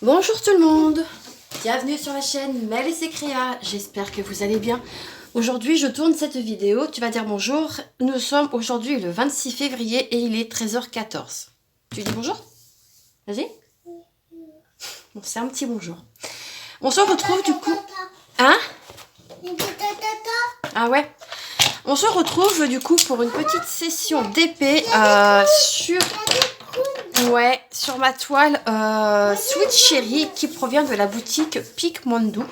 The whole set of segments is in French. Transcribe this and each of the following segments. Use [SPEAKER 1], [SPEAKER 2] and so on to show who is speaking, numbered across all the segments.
[SPEAKER 1] Bonjour tout le monde, bienvenue sur la chaîne Mel et ses créas, j'espère que vous allez bien. Aujourd'hui je tourne cette vidéo, tu vas dire bonjour, nous sommes aujourd'hui le 26 février et il est 13h14. Tu dis bonjour? Vas-y. Bon, c'est un petit bonjour. On se retrouve du coup... Hein? Ah ouais. On se retrouve du coup pour une petite session d'épée sur ma toile Sweet Cherry qui provient de la boutique Picmondo.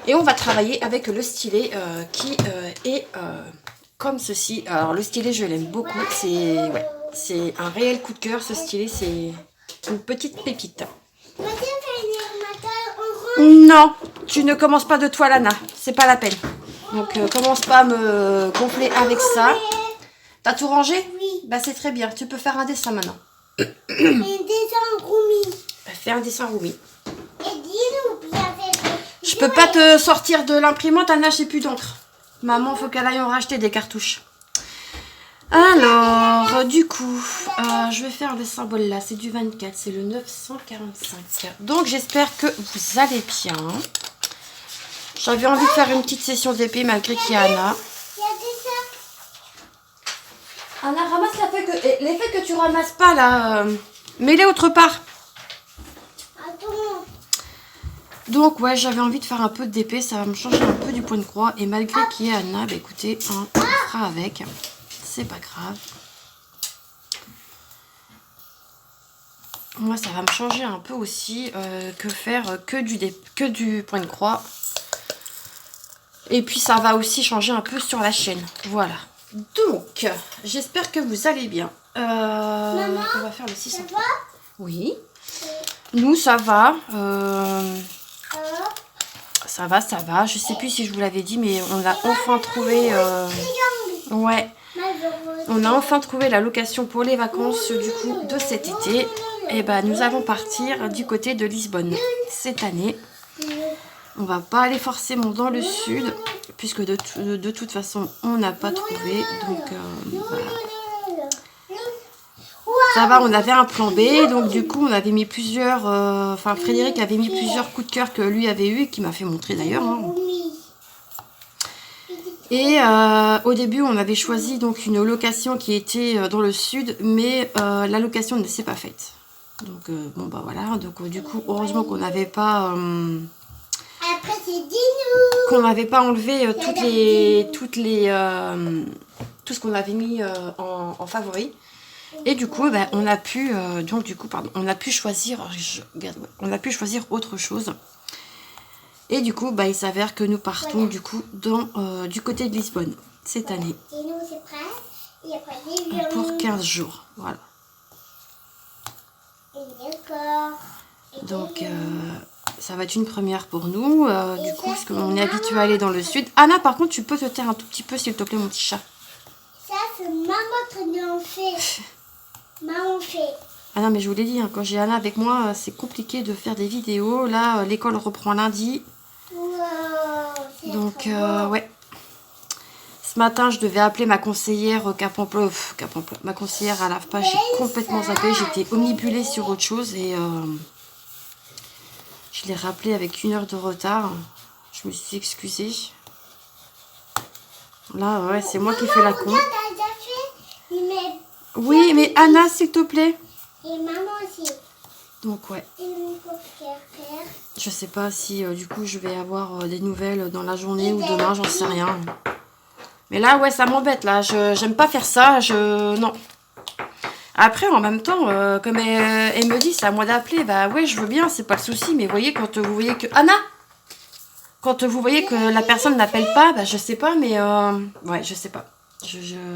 [SPEAKER 1] Et on va travailler avec le stylet qui est comme ceci. Alors le stylet je l'aime beaucoup, c'est un réel coup de cœur ce stylet, c'est une petite pépite. Non, tu ne commences pas de toile Anna, c'est pas la peine. Donc commence pas à me gonfler avec ça. T'as tout rangé?
[SPEAKER 2] Oui.
[SPEAKER 1] Bah c'est très bien, tu peux faire un dessin maintenant.
[SPEAKER 2] Un dessin Roumi.
[SPEAKER 1] Fais un dessin Roumi.
[SPEAKER 2] Et dis-nous bien fait.
[SPEAKER 1] Je peux pas te sortir de l'imprimante, Anna, j'ai plus d'encre. Maman, faut qu'elle aille en racheter des cartouches. Alors, du coup, je vais faire le symbole là, c'est du 24, c'est le 945. Donc, j'espère que vous allez bien. J'avais envie de faire une petite session d'épée malgré qu'il y a Anna.
[SPEAKER 2] Il y a des ça.
[SPEAKER 1] Anna, ramasse la feuille que... les feuilles que tu ramasses pas là, mets-les autre part.
[SPEAKER 2] Attends.
[SPEAKER 1] Donc ouais, j'avais envie de faire un peu d'épée, ça va me changer un peu du point de croix. Et malgré qu'il y ait Anna, bah écoutez, on fera avec. C'est pas grave. Moi, ça va me changer un peu aussi que faire que du point de croix. Et puis ça va aussi changer un peu sur la chaîne. Voilà. Donc, j'espère que vous allez bien.
[SPEAKER 2] Maman,
[SPEAKER 1] on va faire le 600.
[SPEAKER 2] Ça va?
[SPEAKER 1] Oui. Nous, ça va. Ça va. Je sais plus si je vous l'avais dit, mais on a enfin trouvé... ouais. On a enfin trouvé la location pour les vacances du coup de cet été. Et ben nous allons partir du côté de Lisbonne cette année. On va pas aller forcément dans le sud, puisque de toute façon on n'a pas trouvé. Donc voilà. Ça va, on avait un plan B, donc du coup on avait mis plusieurs... Enfin Frédéric avait mis plusieurs coups de cœur que lui avait eu et qui m'a fait montrer d'ailleurs. Hein. Et au début on avait choisi donc une location qui était dans le sud, mais la location ne s'est pas faite. Donc bon bah voilà, donc du coup heureusement qu'on n'avait pas...
[SPEAKER 2] Après c'est dis-nous.
[SPEAKER 1] qu'on n'avait pas enlevé tout ce qu'on avait mis en favori. Et du coup, ben, on a pu choisir, on a pu choisir autre chose. Et du coup, ben, il s'avère que nous partons du coup du côté de Lisbonne cette année.
[SPEAKER 2] Dis-nous c'est prêt. Et après des violons.
[SPEAKER 1] Pour 15 jours, voilà.
[SPEAKER 2] D'accord.
[SPEAKER 1] Donc, ça va être une première pour nous. Du coup, parce qu'on est habitué à aller dans le sud. Anna, par contre, tu peux te taire un tout petit peu, s'il te plaît, mon petit chat.
[SPEAKER 2] Ça c'est maman qui en fait. Maman fait.
[SPEAKER 1] Ah non, mais je vous l'ai dit, hein, quand j'ai Anna avec moi, c'est compliqué de faire des vidéos. Là, l'école reprend lundi.
[SPEAKER 2] Wow,
[SPEAKER 1] Donc, ouais. Ce matin, je devais appeler ma conseillère ma conseillère à l'AFPA. J'ai complètement zappé. J'étais omnibulée sur autre chose et je l'ai rappelée avec 1 heure de retard. Je me suis excusée. Là, ouais, c'est moi qui fais la con. Oui, mais Anna, s'il te plaît.
[SPEAKER 2] Et maman aussi.
[SPEAKER 1] Donc, ouais.
[SPEAKER 2] Et nous pour faire.
[SPEAKER 1] Je sais pas si du coup je vais avoir des nouvelles dans la journée ou demain, j'en sais rien. Mais là, ouais, ça m'embête là. J'aime pas faire ça. Non. Après, en même temps, comme elle me dit, c'est à moi d'appeler. Bah ouais, je veux bien, c'est pas le souci. Mais voyez, quand vous voyez que... Anna! Quand vous voyez que la personne n'appelle pas, bah je sais pas, mais... ouais, je sais pas.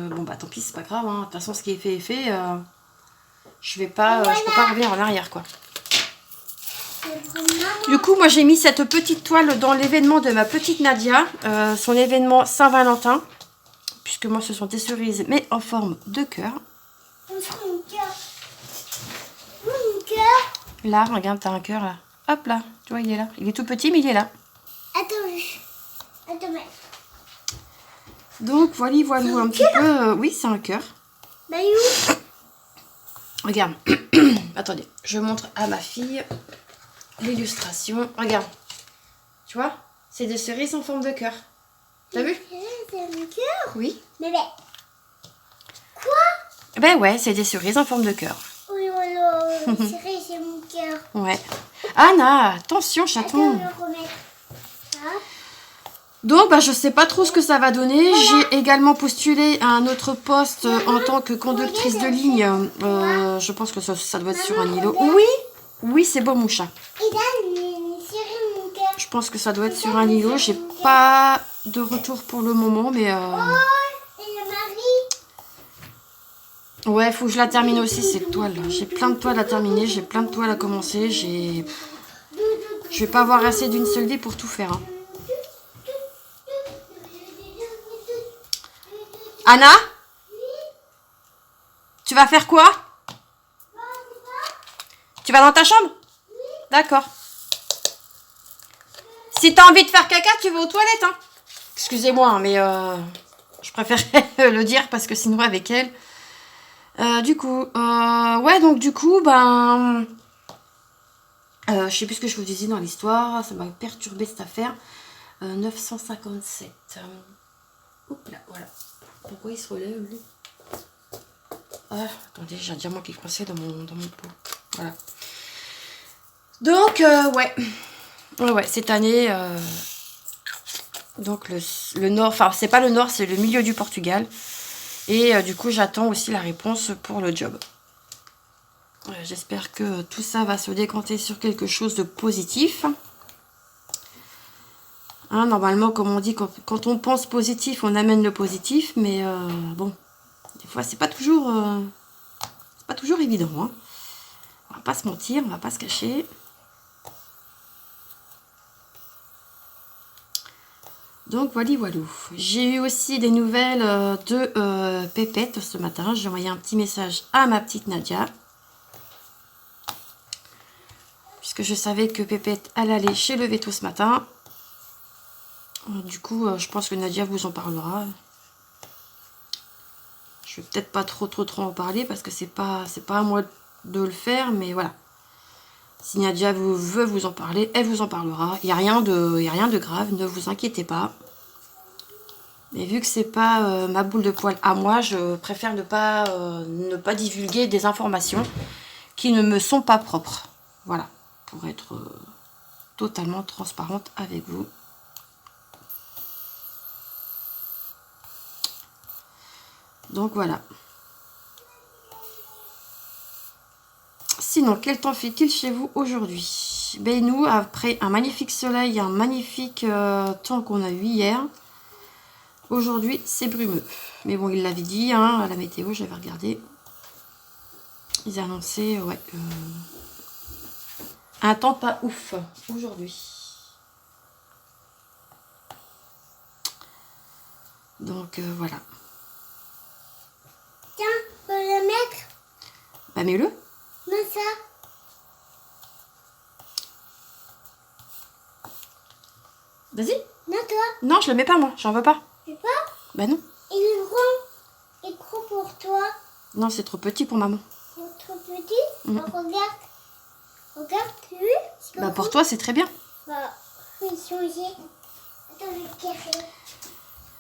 [SPEAKER 1] Bon, bah tant pis, c'est pas grave. Hein. De toute façon, ce qui est fait est fait. Je peux pas revenir en arrière, quoi. Du coup, moi, j'ai mis cette petite toile dans l'événement de ma petite Nadia. Son événement Saint-Valentin. Puisque moi, ce sont des cerises, mais en forme de cœur.
[SPEAKER 2] Mon cœur. Mon cœur.
[SPEAKER 1] Là, regarde, t'as un cœur, là. Hop, là. Tu vois, il est là. Il est tout petit, mais il est là.
[SPEAKER 2] Attends, mais...
[SPEAKER 1] Donc, voilà un petit peu. Oui, c'est un cœur.
[SPEAKER 2] Bah, où?
[SPEAKER 1] Regarde. Attendez, je montre à ma fille. l'illustration. Regarde. Tu vois? C'est des cerises en forme de cœur. T'as vu?
[SPEAKER 2] C'est mon cœur.
[SPEAKER 1] Oui.
[SPEAKER 2] Mais quoi?
[SPEAKER 1] Ben ouais, c'est des cerises en forme de cœur.
[SPEAKER 2] Oui, voilà. C'est mon cœur.
[SPEAKER 1] Ouais. Anna, attention, chaton.
[SPEAKER 2] Attends, je remets. Ah.
[SPEAKER 1] Donc, bah, je sais pas trop ce que ça va donner. J'ai également postulé à un autre poste en tant que conductrice de ligne. Je pense que ça doit être sur un îlot. Oui, oui, c'est beau, mon chat.
[SPEAKER 2] Et là, c'est mon cœur.
[SPEAKER 1] Je pense que ça doit être sur un îlot. J'ai pas de retour pour le moment, mais...
[SPEAKER 2] Oh, et le mari.
[SPEAKER 1] Ouais, faut que je la termine aussi, cette toile. J'ai plein de toiles à terminer, j'ai plein de toiles à commencer. Je vais pas avoir assez d'une seule vie pour tout faire. Hein. Anna? Tu vas faire quoi? Tu vas dans ta chambre? D'accord. Si t'as envie de faire caca, tu vas aux toilettes. Hein. Excusez-moi, hein, mais je préférerais le dire parce que sinon avec elle... ouais, donc du coup, ben... je sais plus ce que je vous disais dans l'histoire. Ça m'a perturbé cette affaire. 957. Hop là, voilà. Pourquoi il se relève, lui? Ah, attendez, j'ai un diamant qui est coincé dans mon pot. Voilà. Donc, ouais. Ouais, cette année... donc, le nord... Enfin, c'est pas le nord, c'est le milieu du Portugal. Et du coup, j'attends aussi la réponse pour le job. J'espère que tout ça va se décanter sur quelque chose de positif. Hein, normalement, comme on dit, quand on pense positif, on amène le positif. Mais bon, des fois, c'est pas toujours évident. Hein. On va pas se mentir, on va pas se cacher. Donc, voilà. J'ai eu aussi des nouvelles de Pépette ce matin. J'ai envoyé un petit message à ma petite Nadia. Puisque je savais que Pépette allait aller chez le veto ce matin. Du coup, je pense que Nadia vous en parlera. Je vais peut-être pas trop en parler parce que c'est pas à moi de le faire, mais voilà. Si Nadia veut vous en parler, elle vous en parlera. Il n'y a rien de grave, ne vous inquiétez pas. Mais vu que c'est pas ma boule de poil à moi, je préfère ne pas divulguer des informations qui ne me sont pas propres. Voilà, pour être totalement transparente avec vous. Donc voilà. Sinon, quel temps fait-il chez vous aujourd'hui? Ben nous, après un magnifique soleil, un magnifique temps qu'on a eu hier, aujourd'hui c'est brumeux. Mais bon, il l'avait dit, hein, à la météo, j'avais regardé. Ils annonçaient, ouais, un temps pas ouf aujourd'hui. Donc voilà.
[SPEAKER 2] Tiens, peux le mettre?
[SPEAKER 1] Bah mets-le.
[SPEAKER 2] Mets ça.
[SPEAKER 1] Vas-y.
[SPEAKER 2] Non, toi.
[SPEAKER 1] Non, je le mets pas moi, j'en veux pas.
[SPEAKER 2] Tu veux pas?
[SPEAKER 1] Bah non.
[SPEAKER 2] Il est grand. Il est gros pour toi.
[SPEAKER 1] Non, c'est trop petit pour maman.
[SPEAKER 2] C'est trop petit. Bah, regarde. Regarde, tu veux?
[SPEAKER 1] Bah pour toi, c'est très bien.
[SPEAKER 2] Bah, je vais changer. Attends, je vais carrer.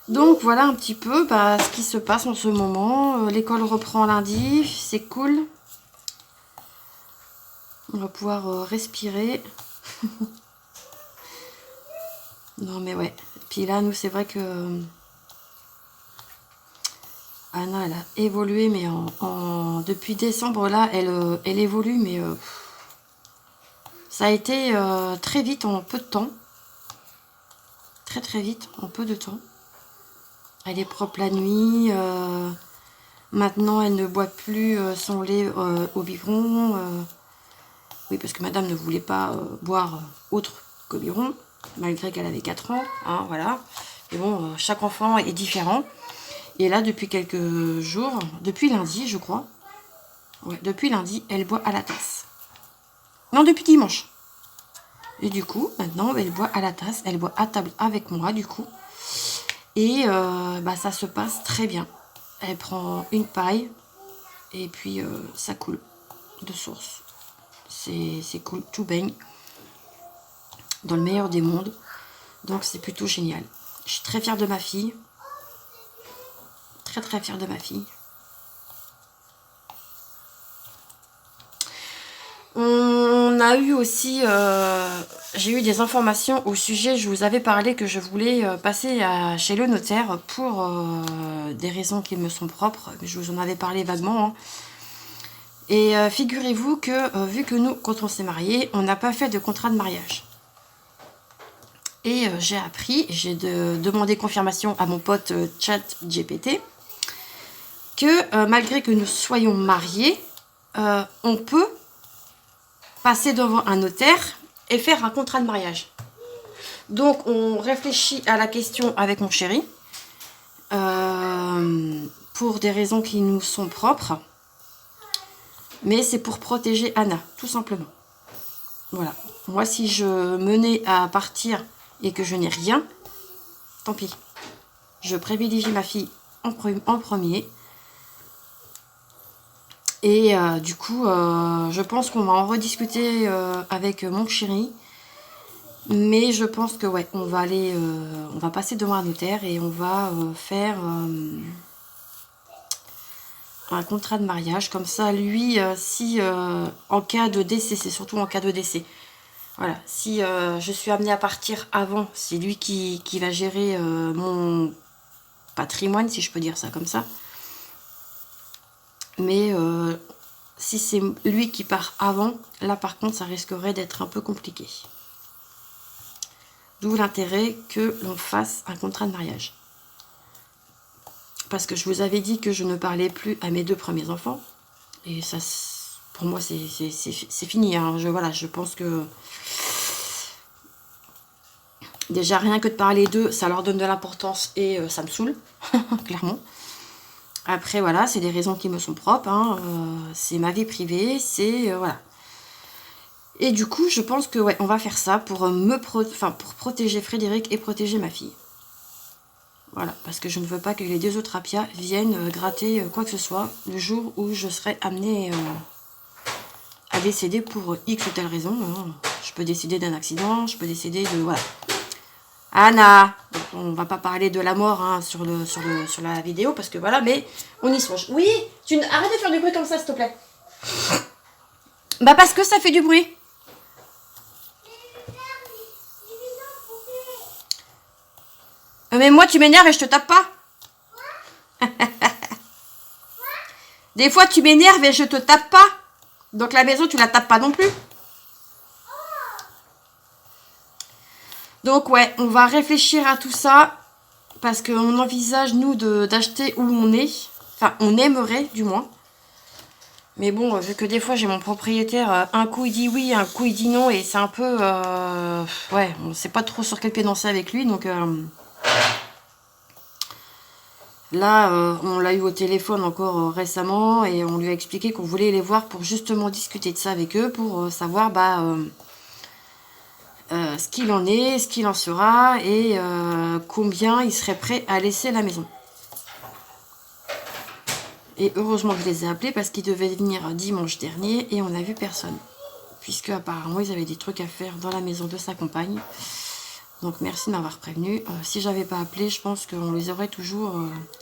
[SPEAKER 1] Donc voilà un petit peu ce qui se passe en ce moment. L'école reprend lundi, c'est cool. On va pouvoir respirer. Non mais ouais. Puis là, nous, c'est vrai que Anna, elle a évolué, mais depuis décembre, là, elle évolue, mais ça a été très vite en peu de temps. Très vite, en peu de temps. Elle est propre la nuit. Maintenant, elle ne boit plus son lait au biberon. Oui, parce que madame ne voulait pas boire autre qu'au biberon, malgré qu'elle avait 4 ans. Hein, voilà. Mais bon, chaque enfant est différent. Et là, depuis quelques jours, depuis lundi, je crois. Ouais, depuis lundi, elle boit à la tasse. Non, depuis dimanche. Et du coup, maintenant, elle boit à la tasse. Elle boit à table avec moi, du coup. Et ça se passe très bien. Elle prend une paille et puis ça coule de source. C'est cool, tout baigne. dans le meilleur des mondes. Donc c'est plutôt génial. Je suis très fière de ma fille. Très très fière de ma fille. On a eu aussi, j'ai eu des informations au sujet, je vous avais parlé que je voulais passer chez le notaire pour des raisons qui me sont propres, je vous en avais parlé vaguement. Hein. Et figurez-vous que, vu que nous, quand on s'est mariés, on n'a pas fait de contrat de mariage. Et j'ai appris, j'ai demandé confirmation à mon pote ChatGPT, que malgré que nous soyons mariés, on peut passer devant un notaire et faire un contrat de mariage. Donc on réfléchit à la question avec mon chéri pour des raisons qui nous sont propres, mais c'est pour protéger Anna, tout simplement. Voilà. Moi, si je menais à partir et que je n'ai rien, tant pis. Je privilégie ma fille en premier. Et du coup, je pense qu'on va en rediscuter avec mon chéri. Mais je pense que ouais, on va aller, on va passer devant un notaire et on va faire un contrat de mariage. Comme ça, lui, si en cas de décès, c'est surtout en cas de décès. Voilà, si je suis amenée à partir avant, c'est lui qui va gérer mon patrimoine, si je peux dire ça comme ça. Mais si c'est lui qui part avant, là par contre ça risquerait d'être un peu compliqué. D'où l'intérêt que l'on fasse un contrat de mariage. Parce que je vous avais dit que je ne parlais plus à mes 2 premiers enfants. Et ça, pour moi, c'est fini. Hein. Voilà, je pense que déjà rien que de parler d'eux, ça leur donne de l'importance et ça me saoule, clairement. Après, voilà, c'est des raisons qui me sont propres. Hein. C'est ma vie privée, c'est... voilà. Et du coup, je pense que ouais, on va faire ça pour pour protéger Frédéric et protéger ma fille. Voilà, parce que je ne veux pas que les 2 autres Apia viennent gratter quoi que ce soit le jour où je serai amenée à décéder pour X ou telle raison. Hein. Je peux décéder d'un accident, je peux décéder de... Voilà. Anna, on va pas parler de la mort hein, sur la vidéo, parce que voilà, mais on y songe. Oui, arrête de faire du bruit comme ça, s'il te plaît. Bah parce que ça fait du bruit. Mais moi, tu m'énerves et je te tape pas. Des fois, tu m'énerves et je te tape pas. Donc la maison, tu la tapes pas non plus. Donc ouais, on va réfléchir à tout ça. Parce qu'on envisage, nous, d'acheter où on est. Enfin, on aimerait, du moins. Mais bon, vu que des fois, j'ai mon propriétaire, un coup, il dit oui, un coup, il dit non. Et c'est un peu... ouais, on sait pas trop sur quel pied danser avec lui. Donc... là, on l'a eu au téléphone encore récemment et on lui a expliqué qu'on voulait les voir pour justement discuter de ça avec eux, pour savoir ce qu'il en est, ce qu'il en sera et combien ils seraient prêts à laisser la maison. Et heureusement que je les ai appelés parce qu'ils devaient venir dimanche dernier et on n'a vu personne. Puisque apparemment ils avaient des trucs à faire dans la maison de sa compagne. Donc merci de m'avoir prévenu. Si j'avais pas appelé, je pense qu'on les aurait toujours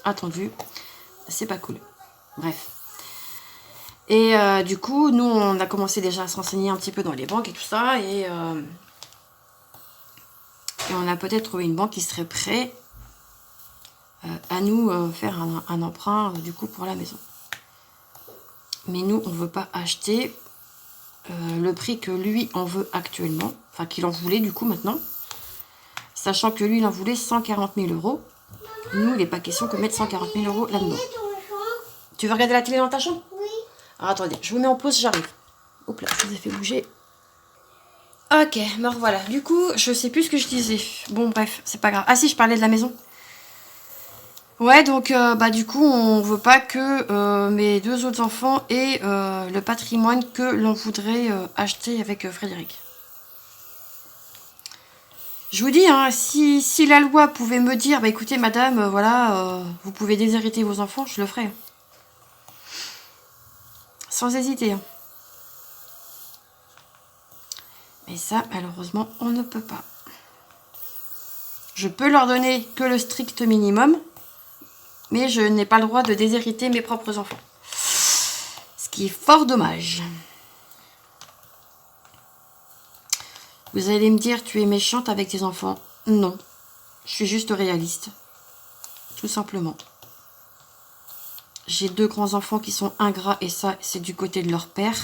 [SPEAKER 1] attendus. C'est pas cool. Bref. Et du coup, nous, on a commencé déjà à se renseigner un petit peu dans les banques et tout ça. Et on a peut-être trouvé une banque qui serait prête à nous faire un emprunt du coup pour la maison. Mais nous, on ne veut pas acheter le prix que lui en veut actuellement. Enfin, qu'il en voulait du coup maintenant. Sachant que lui, il en voulait 140 000 €. Nous, il n'est pas question que mettre 140 000 € là-dedans. Tu veux regarder la télé dans ta chambre?
[SPEAKER 2] Oui.
[SPEAKER 1] Alors, attendez, je vous mets en pause, j'arrive. Hop là, je vous ai fait bouger. Ok, me revoilà. Du coup, je sais plus ce que je disais. Bon, bref, c'est pas grave. Ah si, je parlais de la maison. Ouais, donc, du coup, on veut pas que mes 2 autres enfants aient le patrimoine que l'on voudrait acheter avec Frédéric. Je vous dis, hein, si la loi pouvait me dire, bah écoutez madame, voilà, vous pouvez déshériter vos enfants, je le ferais. Sans hésiter. Hein. Mais Et ça, malheureusement, on ne peut pas. Je peux leur donner que le strict minimum, mais je n'ai pas le droit de déshériter mes propres enfants. Ce qui est fort dommage. Vous allez me dire, tu es méchante avec tes enfants. Non, je suis juste réaliste. Tout simplement. J'ai 2 grands-enfants qui sont ingrats et ça, c'est du côté de leur père.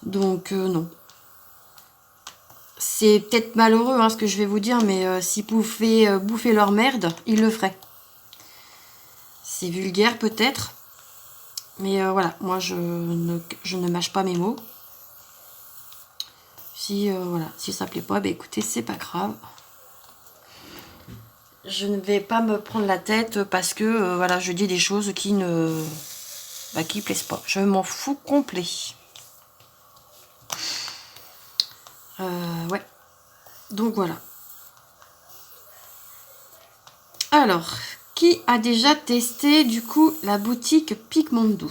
[SPEAKER 1] Donc, non. C'est peut-être malheureux hein, ce que je vais vous dire, mais s'ils pouvaient bouffer leur merde, ils le feraient. C'est vulgaire peut-être. Mais voilà, moi je ne mâche pas mes mots. Si, voilà, si ça plaît pas, bah, écoutez, c'est pas grave. Je ne vais pas me prendre la tête parce que voilà, je dis des choses qui ne qui plaisent pas. Je m'en fous complet. Ouais. Donc voilà. Alors, qui a déjà testé du coup la boutique Picmondo?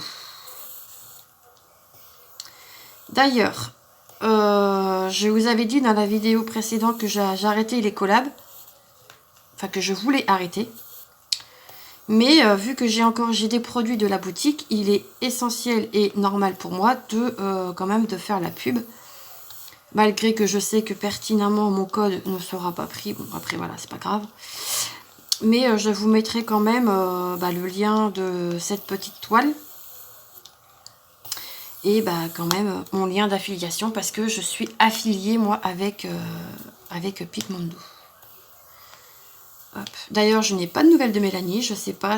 [SPEAKER 1] D'ailleurs, je vous avais dit dans la vidéo précédente que j'ai arrêté les collabs. Enfin, que je voulais arrêter. Mais vu que j'ai des produits de la boutique, il est essentiel et normal pour moi de quand même de faire la pub. Malgré que je sais que pertinemment mon code ne sera pas pris. Bon, après voilà, c'est pas grave. Mais je vous mettrai quand même le lien de cette petite toile. Et quand même mon lien d'affiliation parce que je suis affiliée moi avec Picmondo. D'ailleurs, je n'ai pas de nouvelles de Mélanie. Je ne sais pas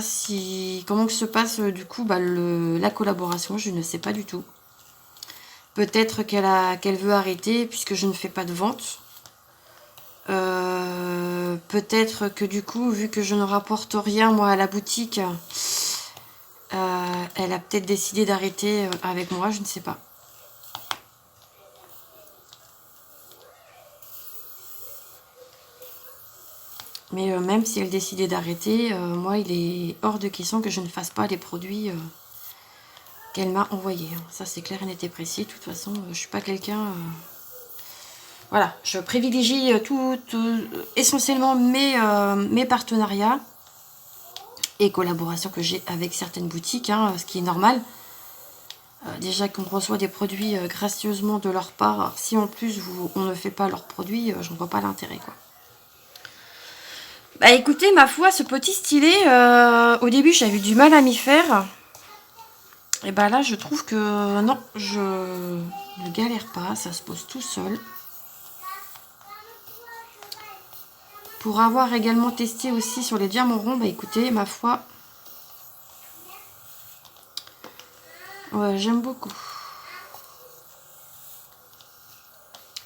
[SPEAKER 1] comment se passe du coup la collaboration. Je ne sais pas du tout. Peut-être qu'elle veut arrêter puisque je ne fais pas de vente. Peut-être que du coup, vu que je ne rapporte rien moi à la boutique, elle a peut-être décidé d'arrêter avec moi. Je ne sais pas. Mais même si elle décidait d'arrêter, moi, il est hors de question que je ne fasse pas les produits qu'elle m'a envoyés. Ça, c'est clair et net et précis. De toute façon, je ne suis pas quelqu'un... Voilà, je privilégie essentiellement mes partenariats et collaborations que j'ai avec certaines boutiques, ce qui est normal. Déjà qu'on reçoit des produits gracieusement de leur part, si en plus on ne fait pas leurs produits, je ne vois pas l'intérêt, quoi. Bah écoutez, ma foi, ce petit stylet, au début j'avais du mal à m'y faire. Et bah là je trouve que non, je ne galère pas, ça se pose tout seul. Pour avoir également testé aussi sur les diamants ronds, bah écoutez, ma foi, ouais, j'aime beaucoup.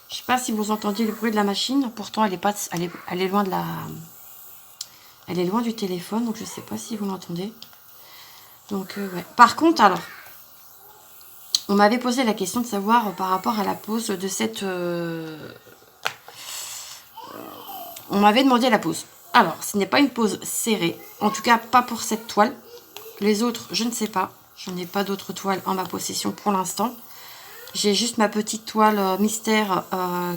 [SPEAKER 1] Je sais pas si vous entendiez le bruit de la machine, pourtant elle est loin de la... Elle est loin du téléphone, donc je ne sais pas si vous l'entendez. Donc, ouais. Par contre, alors, on m'avait posé la question de savoir par rapport à la pose de cette... On m'avait demandé la pose. Alors, ce n'est pas une pose serrée. En tout cas, pas pour cette toile. Les autres, je ne sais pas. Je n'ai pas d'autres toiles en ma possession pour l'instant. J'ai juste ma petite toile mystère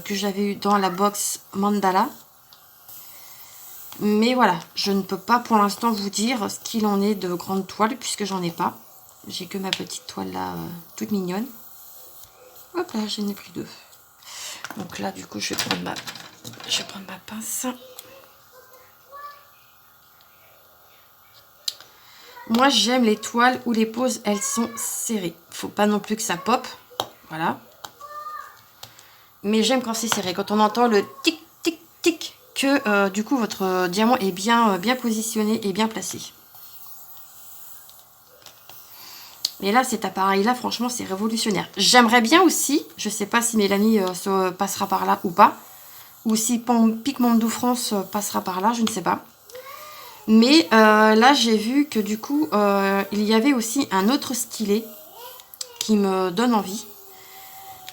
[SPEAKER 1] que j'avais eue dans la box Mandala. Mais voilà, je ne peux pas pour l'instant vous dire ce qu'il en est de grandes toiles puisque j'en ai pas. J'ai que ma petite toile là, toute mignonne. Hop là, j'en ai pris 2. Donc là, du coup, je vais prendre ma pince. Moi, j'aime les toiles où les poses, elles sont serrées. Faut pas non plus que ça pop. Voilà. Mais j'aime quand c'est serré. Quand on entend le tic, tic, tic, que du coup, votre diamant est bien positionné et bien placé. Mais là, cet appareil-là, franchement, c'est révolutionnaire. J'aimerais bien aussi, je ne sais pas si Mélanie se passera par là ou pas, ou si Picmondo France passera par là, je ne sais pas. Mais là, j'ai vu que du coup, il y avait aussi un autre stylet qui me donne envie.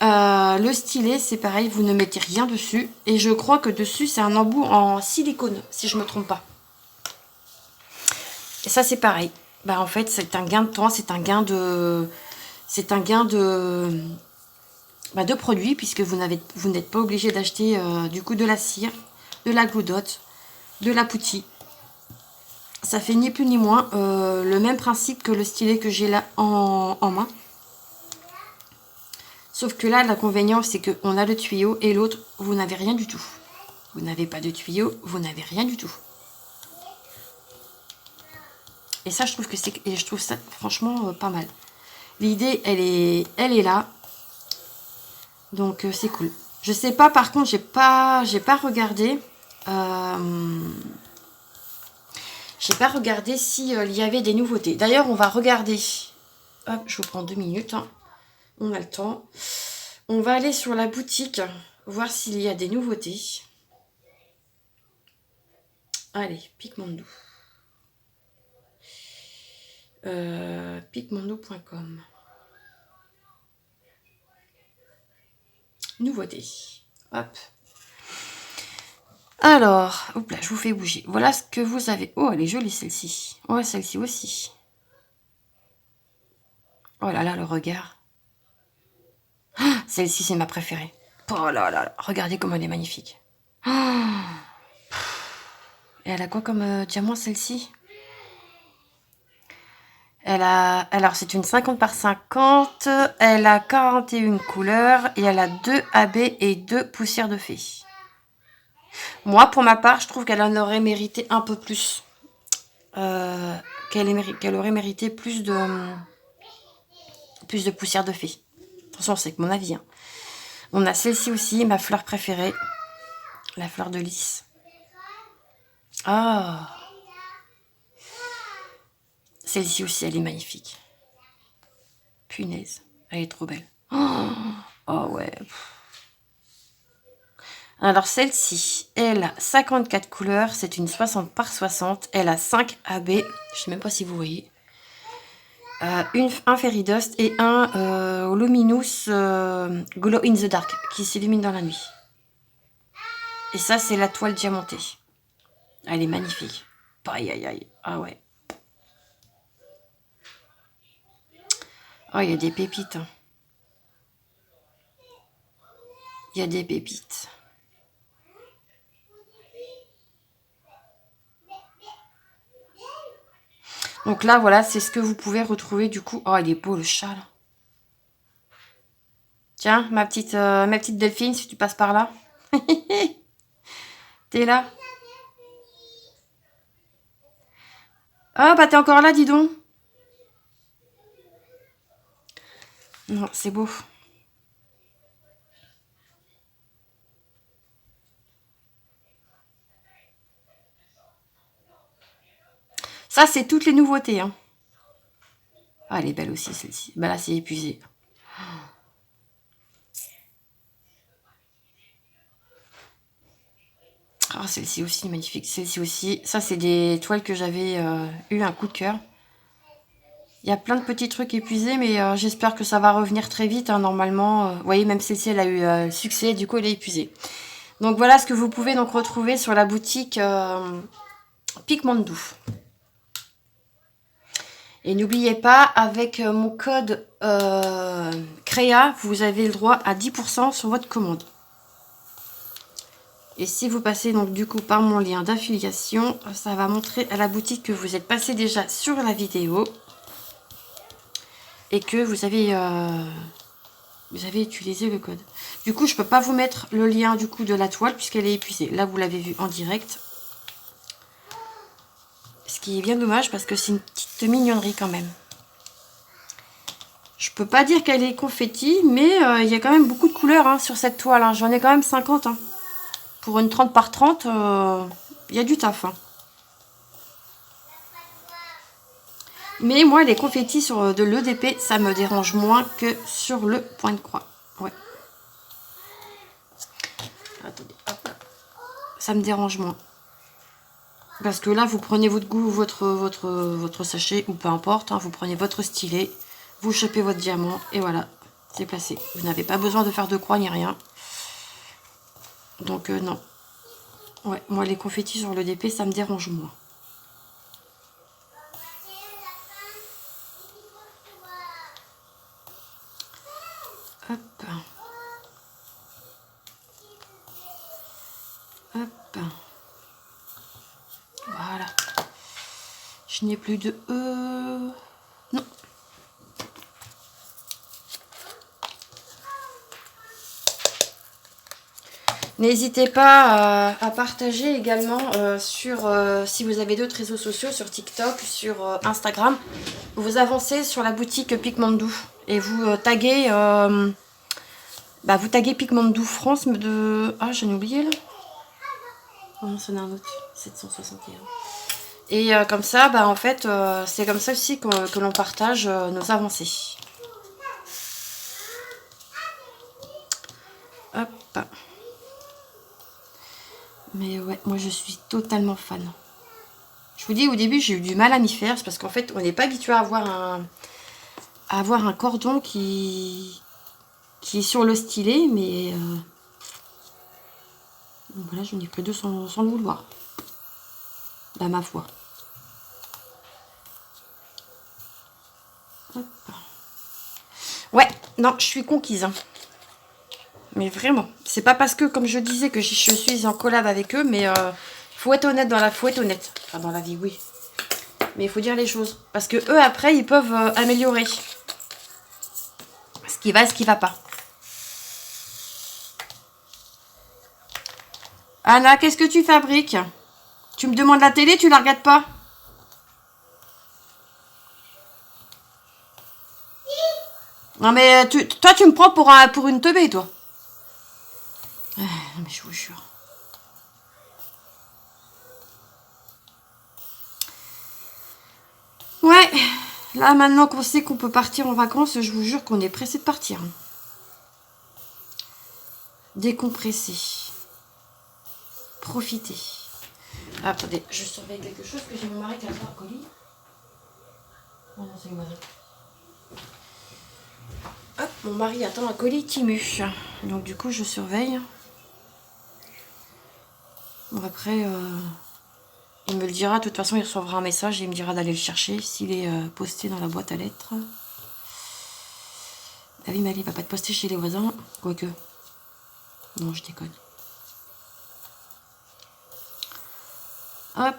[SPEAKER 1] Le stylet, c'est pareil, vous ne mettez rien dessus. Et je crois que dessus, c'est un embout en silicone, si je ne me trompe pas. Et ça, c'est pareil. Bah, en fait, c'est un gain de temps, c'est un gain de de produits, puisque vous n'êtes pas obligé d'acheter du coup de la cire, de la goudotte, de la poutille. Ça fait ni plus ni moins le même principe que le stylet que j'ai là en main. Sauf que là, l'inconvénient, c'est qu'on a le tuyau et l'autre, vous n'avez rien du tout. Vous n'avez pas de tuyau, vous n'avez rien du tout. Et ça, je trouve ça franchement pas mal. L'idée, elle est là. Donc, c'est cool. Je sais pas, par contre, j'ai pas regardé. J'ai pas regardé s'il y avait des nouveautés. D'ailleurs, on va regarder. Hop, je vous prends 2 minutes. Hein. On a le temps. On va aller sur la boutique, voir s'il y a des nouveautés. Allez, Picmondo. Picmondo.com. Nouveautés. Hop. Alors, hop là, je vous fais bouger. Voilà ce que vous avez. Oh, elle est jolie celle-ci. Oh, celle-ci aussi. Oh là là, le regard. Ah, celle-ci, c'est ma préférée. Oh là là, regardez comme elle est magnifique. Ah. Et elle a quoi comme diamant celle-ci? Elle a, alors c'est une 50 par 50, elle a 41 couleurs et elle a 2 AB et 2 poussières de fée. Moi, pour ma part, je trouve qu'elle en aurait mérité un peu plus. Qu'elle aurait mérité plus de poussière de fée. De toute façon, c'est que mon avis. Hein. On a celle-ci aussi, ma fleur préférée. La fleur de lys. Ah! Celle-ci aussi, elle est magnifique. Punaise, elle est trop belle. Oh ouais. Alors celle-ci, elle a 54 couleurs, c'est une 60 par 60, elle a 5 AB, je sais même pas si vous voyez. Un Fairy Dust et un Luminous Glow in the Dark qui s'illumine dans la nuit. Et ça, c'est la toile diamantée. Elle est magnifique. Aïe aïe aïe. Ah ouais. Oh, il y a des pépites. Hein. Il y a des pépites. Donc là, voilà, c'est ce que vous pouvez retrouver du coup. Oh, il est beau le chat là. Tiens, ma petite Delphine, si tu passes par là. T'es là? Ah, bah t'es encore là, dis donc. Non, c'est beau. Ça, c'est toutes les nouveautés. Hein. Ah, elle est belle aussi, celle-ci. Bah là, c'est épuisé. Ah, celle-ci aussi, magnifique. Celle-ci aussi. Ça, c'est des toiles que j'avais eu un coup de cœur. Il y a plein de petits trucs épuisés, mais j'espère que ça va revenir très vite. Hein, normalement, vous voyez, même celle-ci, elle a eu le succès. Du coup, elle est épuisée. Donc, voilà ce que vous pouvez donc retrouver sur la boutique Picmondo. Et n'oubliez pas, avec mon code CREA, vous avez le droit à 10% sur votre commande. Et si vous passez donc du coup par mon lien d'affiliation, ça va montrer à la boutique que vous êtes passé déjà sur la vidéo et que vous avez utilisé le code. Du coup, je peux pas vous mettre le lien du coup de la toile puisqu'elle est épuisée. Là, vous l'avez vu en direct. Ce qui est bien dommage parce que c'est une petite mignonnerie quand même. Je peux pas dire qu'elle est confetti, mais il y a quand même beaucoup de couleurs hein, sur cette toile. Hein. J'en ai quand même 50. Hein. Pour une 30 par 30, il y a du taf. Hein. Mais moi, les confettis sur de l'EDP, ça me dérange moins que sur le point de croix. Ouais. Attendez, hop. Ça me dérange moins. Parce que là, vous prenez votre goût, votre sachet, ou peu importe. Hein, vous prenez votre stylet, vous chopez votre diamant, et voilà, c'est placé. Vous n'avez pas besoin de faire de croix ni rien. Donc, non. Ouais, moi, les confettis sur l'EDP, ça me dérange moins. Hop. Je n'ai plus de E. Non. N'hésitez pas à partager également sur si vous avez d'autres réseaux sociaux, sur TikTok, sur Instagram. Vous avancez sur la boutique Picmandou et vous taguez vous taguez Picmandou France de... Ah, j'en ai oublié là. Oh non, c'en a un autre. 761. Et comme ça, en fait, c'est comme ça aussi que l'on partage nos avancées. Hop. Mais ouais, moi je suis totalement fan. Je vous dis, au début, j'ai eu du mal à m'y faire. C'est parce qu'en fait, on n'est pas habitué à avoir un cordon qui est sur le stylet. Mais donc voilà, je n'ai que deux sans le vouloir. Ma foi. Hop. Ouais, non, je suis conquise. Hein. Mais vraiment. C'est pas parce que, comme je disais, que je suis en collab avec eux, mais faut être honnête faut être honnête. Enfin, dans la vie, oui. Mais il faut dire les choses. Parce que eux, après, ils peuvent améliorer. Ce qui va et ce qui va pas. Anna, qu'est-ce que tu fabriques? Tu me demandes la télé, tu la regardes pas? Non mais toi tu me prends pour une teubée, toi. Non mais je vous jure. Ouais, là maintenant qu'on sait qu'on peut partir en vacances, je vous jure qu'on est pressé de partir. Décompresser. Profiter. Ah, attendez, je surveille quelque chose que j'ai mon mari qui a un colis. Oh non, c'est une oiseau. Hop, mon mari attend un colis Timu. Donc du coup, je surveille. Bon, après, il me le dira. De toute façon, il recevra un message et il me dira d'aller le chercher s'il est posté dans la boîte à lettres. Ah oui, mais il va pas te poster chez les voisins. Quoique. Non, je déconne. Hop.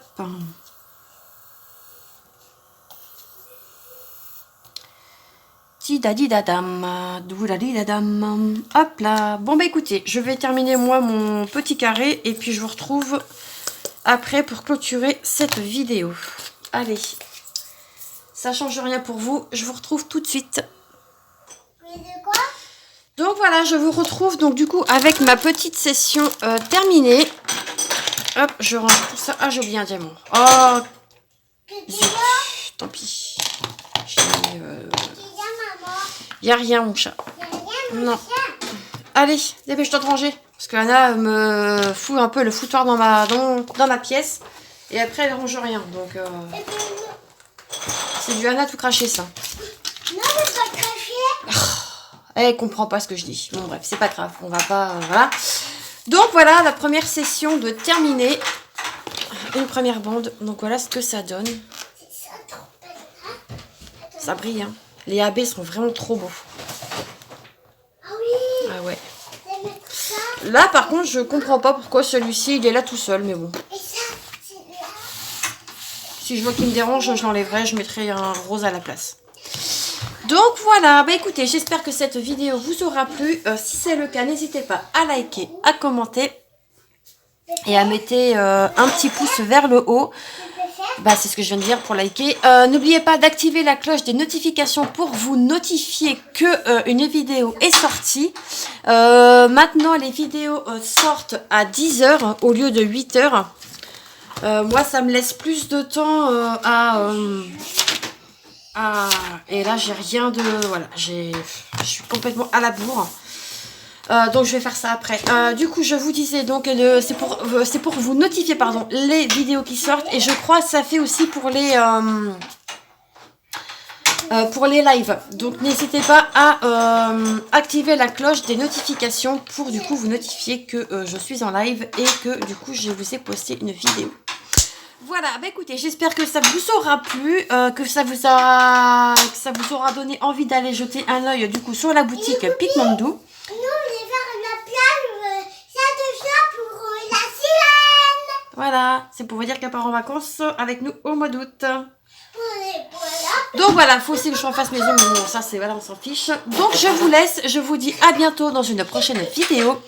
[SPEAKER 1] Tidadidadam, doudadidadam. Hop là. Bon bah écoutez, je vais terminer moi mon petit carré et puis je vous retrouve après pour clôturer cette vidéo. Allez. Ça change rien pour vous. Je vous retrouve tout de suite. Donc voilà, je vous retrouve donc du coup avec ma petite session terminée. Hop, je range tout ça. Ah, j'ai oublié un diamant. Oh, zut, tant pis. Il n'y a rien, mon chat. Non. Allez, dépêche-toi de ranger. Parce que Anna me fout un peu le foutoir dans ma pièce. Et après, elle range rien. Donc, c'est du Anna tout craché, ça.
[SPEAKER 2] Non, mais pas craché.
[SPEAKER 1] Elle comprend pas ce que je dis. Bon, bref, c'est pas grave. On va pas... voilà. Donc, voilà, la première session de terminée. Une première bande. Donc, voilà ce que ça donne. Ça brille, hein. Les AB sont vraiment trop beaux.
[SPEAKER 2] Ah oui.
[SPEAKER 1] Ah ouais. Là, par contre, je comprends pas pourquoi celui-ci, il est là tout seul, mais bon.
[SPEAKER 2] Et ça, c'est là.
[SPEAKER 1] Si je vois qu'il me dérange, je l'enlèverai, je mettrai un rose à la place. Donc voilà, bah écoutez, j'espère que cette vidéo vous aura plu. Si c'est le cas, n'hésitez pas à liker, à commenter et à mettre un petit pouce vers le haut. Bah, c'est ce que je viens de dire pour liker. N'oubliez pas d'activer la cloche des notifications pour vous notifier que une vidéo est sortie. Maintenant, les vidéos sortent à 10h au lieu de 8h. Moi, ça me laisse plus de temps et là, j'ai rien de... Voilà, je suis complètement à la bourre. Donc je vais faire ça après. Du coup, je vous disais donc c'est pour vous notifier les vidéos qui sortent, et je crois que ça fait aussi pour les lives. Donc n'hésitez pas à activer la cloche des notifications pour du coup vous notifier que je suis en live et que du coup je vous ai posté une vidéo. Voilà, bah écoutez, j'espère que ça vous aura plu, que ça vous aura donné envie d'aller jeter un œil du coup sur la boutique Picmandou.
[SPEAKER 2] Nous, on est vers la plage, ça de ça pour la sirène.
[SPEAKER 1] Voilà, c'est pour vous dire qu'elle part en vacances avec nous au mois d'août.
[SPEAKER 2] Voilà.
[SPEAKER 1] Donc voilà, il faut aussi que je refasse mes ongles. Bon, ça c'est voilà, on s'en fiche. Donc je vous laisse, je vous dis à bientôt dans une prochaine vidéo.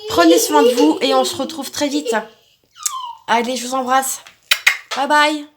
[SPEAKER 1] Prenez soin de vous et on se retrouve très vite. Allez, je vous embrasse. Bye bye.